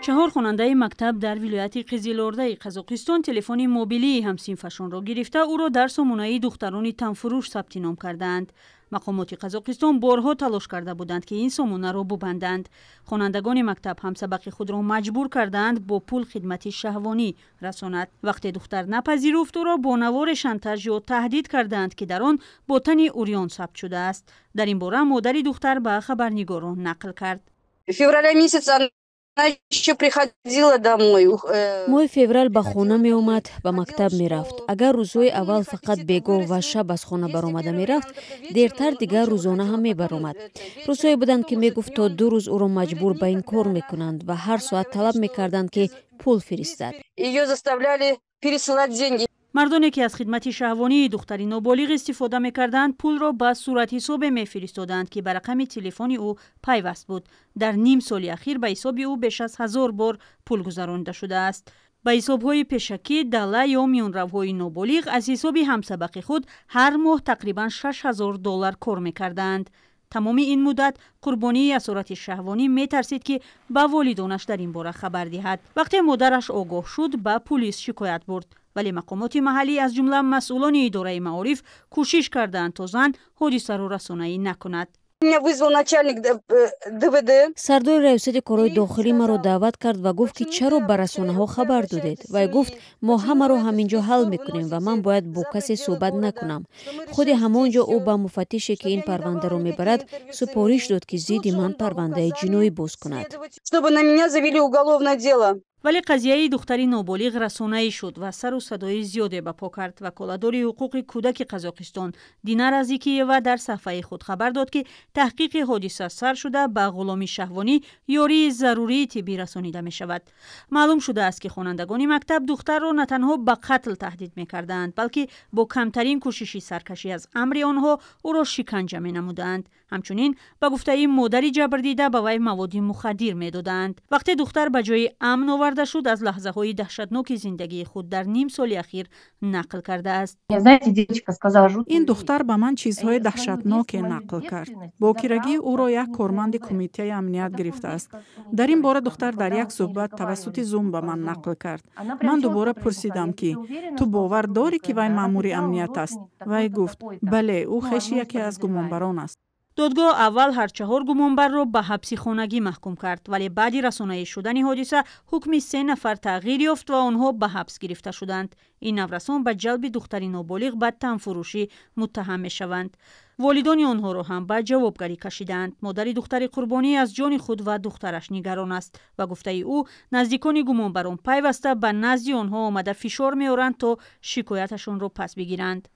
4 خواننده مکتب در ولایت قزل‌ورده قزاقستان تلفن موبیلی همسنفشان را گرفته او را در سامانه دختران تنفروش ثبت نام کردند. مقامات قزاقستان بارها تلاش کرده بودند که این سامانه را ببندند. خوانندگان مکتب همسبق خود را مجبور کردند با پول خدمت شهوانی رساند. وقتی دختر نپذیرفت او را با نوار شانتاژ یا تهدید کردند که در آن با تن عریان ثبت شده است. در این باره مادر دختر به خبرنگاران نقل کرد. ماه فеврал ба хона меомад, ба мактаб мерафт. агар рӯзҳои аввал фақат бегоҳ ва шаб аз хона баромада мерафт, дертар дигар рӯзона ҳам мебаромад. рӯзҳое буданд ки мегуфт то 2 рӯз ӯро маҷбур ба ин кор мекунанд ва ҳар соат талаб мекарданд ки пул фиристад. مردانی که از خدمت شهوانی دختری نابالغ استفاده می‌کردند پول را به صورت حساب می‌فرستادند که به رقم تلفن او پیوست بود. در نیم سال اخیر به حساب او بیش از 1000 بار پول گذرانده شده است. به حساب‌های پیشکی دالا یا میانروهای نابالغ از حساب همسبق خود هر ماه تقریباً 6000 دلار کار می‌کردند. تمام این مدت قربانی اسارت شهوانی می‌ترسید که به والدانش در این باره خبر دهد. وقتی مادرش آگاه شد به پلیس شکایت برد. ولی مقامات محلی از جمله مسئولان اداره معارف کوشش کردند تا زن حادثه را رسانه‌ای نکند. сардори раёсати корҳои дохилӣ маро даъват кард ва гуфт ки чаро ба расонаҳо хабар додед. вай гуфт мо ҳамаро ҳаминҷо ҳал мекунем ва ман бояд бо касе суҳбат накунам. худи ҳамон ҷо ӯ ба муфаттише ки ин парвандаро мебарад супориш дод ки зидди ман парвандаи ҷиноӣ боз кунад. ولی قضیه دختری نابالغ رسانه‌ای شد و سر و صدای زیادی برپا کرد. وکالتدار حقوق کودک قزاقستان دینار ازیکیوا در صفحه خود خبر داد که تحقیق حادثه سر شده به غلامی شهوانی یاری ضروری طبی رسانیده می شود. معلوم شده است که خوانندگان مکتب دختر را نه تنها به قتل تهدید می کردند بلکه با کمترین کوششی سرکشی از امر آنها او را شکنجه می نمودند. همچنین به گفته مادر جبردیده به وی مواد مخدر می دادند. وقتی دختر به جای امن آورده شد از لحظه های دهشتناک زندگی خود در نیم سال اخیر نقل کرده است. این دختر به من چیزهای دهشتناک نقل کرد. باکرگی او را یک کارمند کمیته امنیت گرفته است. در این باره دختر در یک صحبت توسط زوم به من نقل کرد. من دوباره پرسیدم که تو باور داری که وی مأمور امنیت است؟ وی گفت بله، او خویش یکی از گمانبران است. دادگاه اول هر 4 گمانبر را به حبس خانگی محکوم کرد ولی بعد رسانه‌ای شدن حادثه حکم 3 نفر تغییر یافت و آنها به حبس گرفته شدند. این نورسان به جلب دختری نابالغ به تنفروشی متهم می‌شوند. والدان آنها را هم به جوابگری کشیدند. مادر دختر قربانی از جان خود و دخترش نگران است و گفته او نزدیکان گمانبران پیوسته به نزد آنها آمده فشار می‌آورند تا شکایتشان را پس بگیرند.